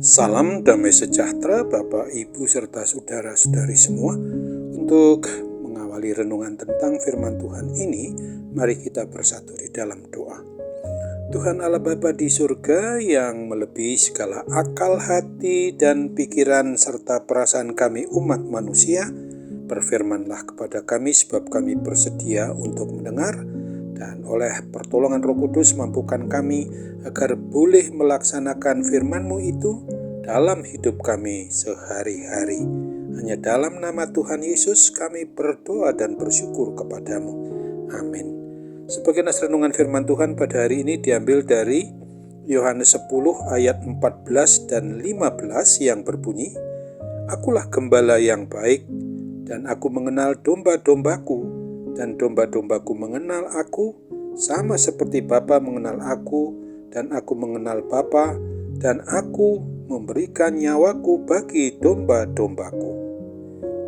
Salam damai sejahtera Bapak, Ibu, serta saudara-saudari semua. Untuk mengawali renungan tentang firman Tuhan ini, mari kita bersatu di dalam doa. Tuhan Allah Bapa di surga yang melebihi segala akal hati dan pikiran serta perasaan kami umat manusia, berfirmanlah kepada kami sebab kami bersedia untuk mendengar, dan oleh pertolongan Roh Kudus mampukan kami agar boleh melaksanakan firman-Mu itu dalam hidup kami sehari-hari. Hanya dalam nama Tuhan Yesus kami berdoa dan bersyukur kepadamu. Amin. Sebagai nas renungan firman Tuhan pada hari ini diambil dari Yohanes 10 ayat 14 dan 15 yang berbunyi, Akulah gembala yang baik, dan aku mengenal domba-dombaku, dan domba-dombaku mengenal aku, sama seperti Bapa mengenal aku, dan aku mengenal Bapa, dan aku memberikan nyawaku bagi domba-dombaku.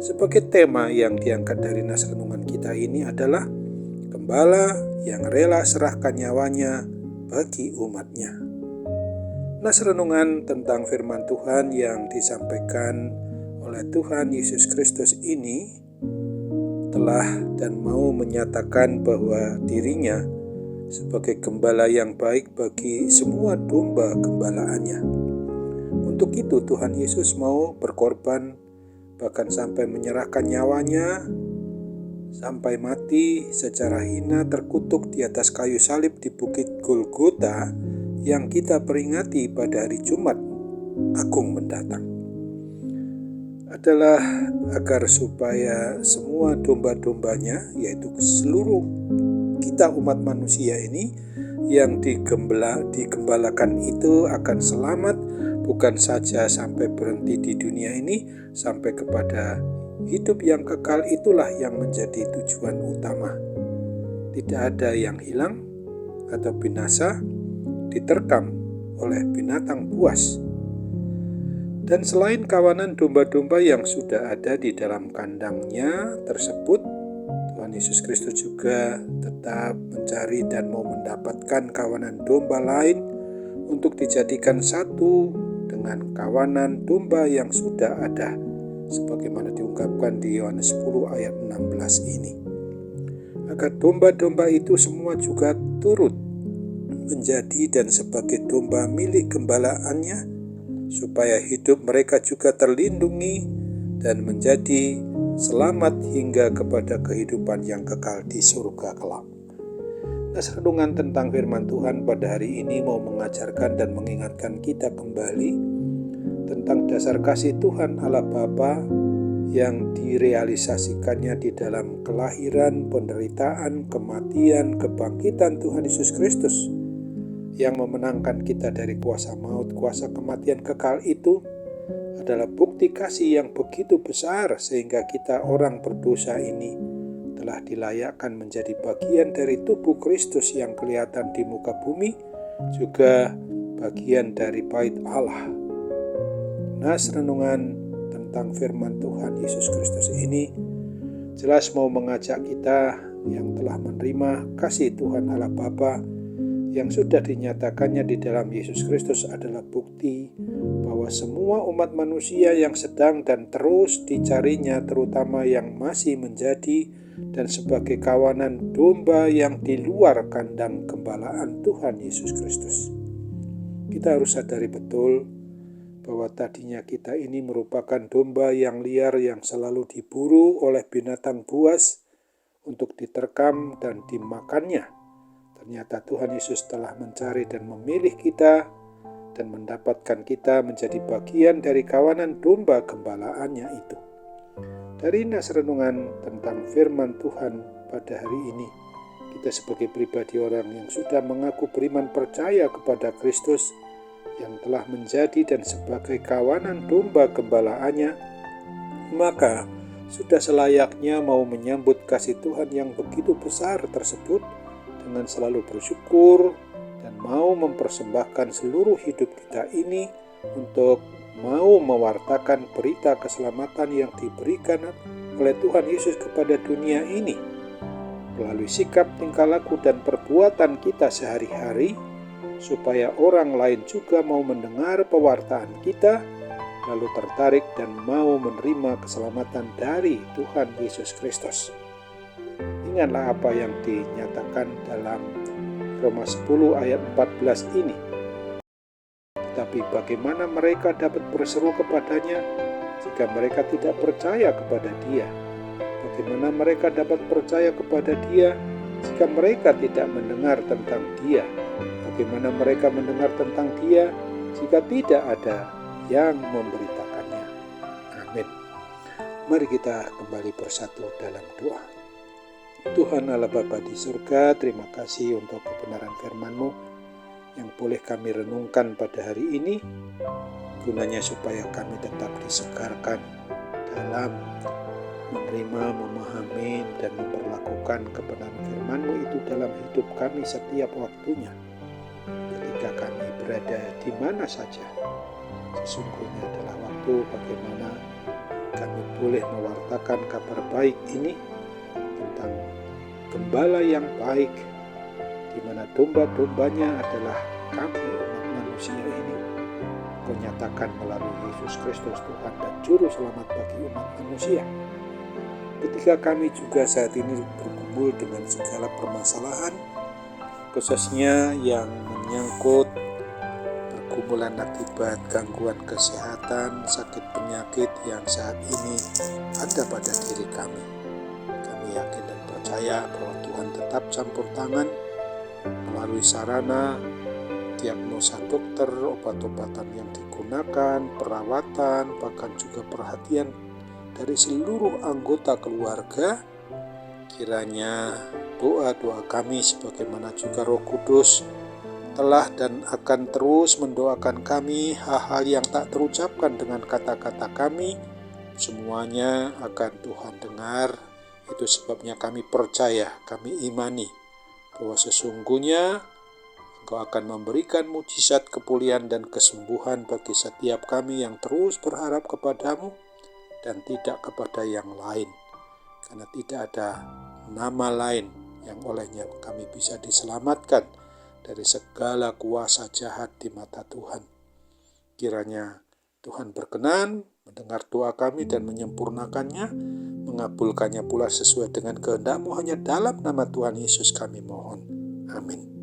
Sebagai tema yang diangkat dari nas renungan kita ini adalah gembala yang rela serahkan nyawanya bagi umatnya. Nas renungan tentang firman Tuhan yang disampaikan oleh Tuhan Yesus Kristus ini telah dan mau menyatakan bahwa dirinya sebagai gembala yang baik bagi semua domba gembalaannya. Untuk itu Tuhan Yesus mau berkorban, bahkan sampai menyerahkan nyawanya, sampai mati secara hina terkutuk di atas kayu salib di Bukit Golgota yang kita peringati pada hari Jumat Agung mendatang. Adalah agar supaya semua domba-dombanya, yaitu seluruh kita umat manusia ini yang digembalakan itu akan selamat, bukan saja sampai berhenti di dunia ini, sampai kepada hidup yang kekal. Itulah yang menjadi tujuan utama. Tidak ada yang hilang atau binasa diterkam oleh binatang buas. Dan selain kawanan domba-domba yang sudah ada di dalam kandangnya tersebut, Tuhan Yesus Kristus juga tetap mencari dan mau mendapatkan kawanan domba lain untuk dijadikan satu dengan kawanan domba yang sudah ada, sebagaimana diungkapkan di Yohanes 10 ayat 16 ini. Agar domba-domba itu semua juga turut menjadi dan sebagai domba milik gembalaannya, supaya hidup mereka juga terlindungi dan menjadi selamat hingga kepada kehidupan yang kekal di surga kelak. Nas renungan tentang firman Tuhan pada hari ini mau mengajarkan dan mengingatkan kita kembali tentang dasar kasih Tuhan Allah Bapa yang direalisasikannya di dalam kelahiran, penderitaan, kematian, kebangkitan Tuhan Yesus Kristus, yang memenangkan kita dari kuasa maut, kuasa kematian kekal. Itu adalah bukti kasih yang begitu besar sehingga kita orang berdosa ini telah dilayakkan menjadi bagian dari tubuh Kristus yang kelihatan di muka bumi, juga bagian dari bait Allah. Nas renungan tentang firman Tuhan Yesus Kristus ini jelas mau mengajak kita yang telah menerima kasih Tuhan Allah Bapa yang sudah dinyatakannya di dalam Yesus Kristus adalah bukti bahwa semua umat manusia yang sedang dan terus dicarinya, terutama yang masih menjadi dan sebagai kawanan domba yang di luar kandang gembalaan Tuhan Yesus Kristus. Kita harus sadari betul bahwa tadinya kita ini merupakan domba yang liar yang selalu diburu oleh binatang buas untuk diterkam dan dimakannya. Ternyata Tuhan Yesus telah mencari dan memilih kita dan mendapatkan kita menjadi bagian dari kawanan domba gembalaannya itu. Dari nas renungan tentang firman Tuhan pada hari ini, kita sebagai pribadi orang yang sudah mengaku beriman percaya kepada Kristus yang telah menjadi dan sebagai kawanan domba gembalaannya, maka sudah selayaknya mau menyambut kasih Tuhan yang begitu besar tersebut dengan selalu bersyukur dan mau mempersembahkan seluruh hidup kita ini untuk mau mewartakan berita keselamatan yang diberikan oleh Tuhan Yesus kepada dunia ini melalui sikap, tingkah laku, dan perbuatan kita sehari-hari, supaya orang lain juga mau mendengar pewartaan kita, lalu tertarik dan mau menerima keselamatan dari Tuhan Yesus Kristus. Ingatlah apa yang dinyatakan dalam Roma 10 ayat 14 ini. Tetapi bagaimana mereka dapat berseru kepadanya jika mereka tidak percaya kepada Dia? Bagaimana mereka dapat percaya kepada Dia jika mereka tidak mendengar tentang Dia? Bagaimana mereka mendengar tentang Dia jika tidak ada yang memberitakannya? Amin. Mari kita kembali bersatu dalam doa. Tuhan Allah Bapa di surga, terima kasih untuk kebenaran firman-Mu yang boleh kami renungkan pada hari ini, gunanya supaya kami tetap disegarkan dalam menerima, memahami, dan memperlakukan kebenaran firman-Mu itu dalam hidup kami setiap waktunya. Ketika kami berada di mana saja, sesungguhnya adalah waktu bagaimana kami boleh mewartakan kabar baik ini tentang gembala yang baik, di mana domba-dombanya adalah kami umat manusia ini. Kau nyatakan melalui Yesus Kristus Tuhan dan Juru Selamat bagi umat manusia. Ketika kami juga saat ini bergumul dengan segala permasalahan, khususnya yang menyangkut pergumulan akibat gangguan kesehatan, sakit penyakit yang saat ini ada pada diri kami. Kami yakin dan percaya bahwa Tuhan tetap campur tangan melalui sarana diagnosa dokter, obat-obatan yang digunakan, perawatan, bahkan juga perhatian dari seluruh anggota keluarga. Kiranya doa-doa kami sebagaimana juga Roh Kudus telah dan akan terus mendoakan kami, hal-hal yang tak terucapkan dengan kata-kata kami, semuanya akan Tuhan dengar. Itu sebabnya kami percaya, kami imani bahwa sesungguhnya Engkau akan memberikan mujizat kepulihan dan kesembuhan bagi setiap kami yang terus berharap kepadamu dan tidak kepada yang lain. Karena tidak ada nama lain yang olehnya kami bisa diselamatkan dari segala kuasa jahat di mata Tuhan. Kiranya Tuhan berkenan mendengar doa kami dan menyempurnakannya, mengabulkannya pula sesuai dengan kehendak-Mu, hanya dalam nama Tuhan Yesus kami mohon. Amin.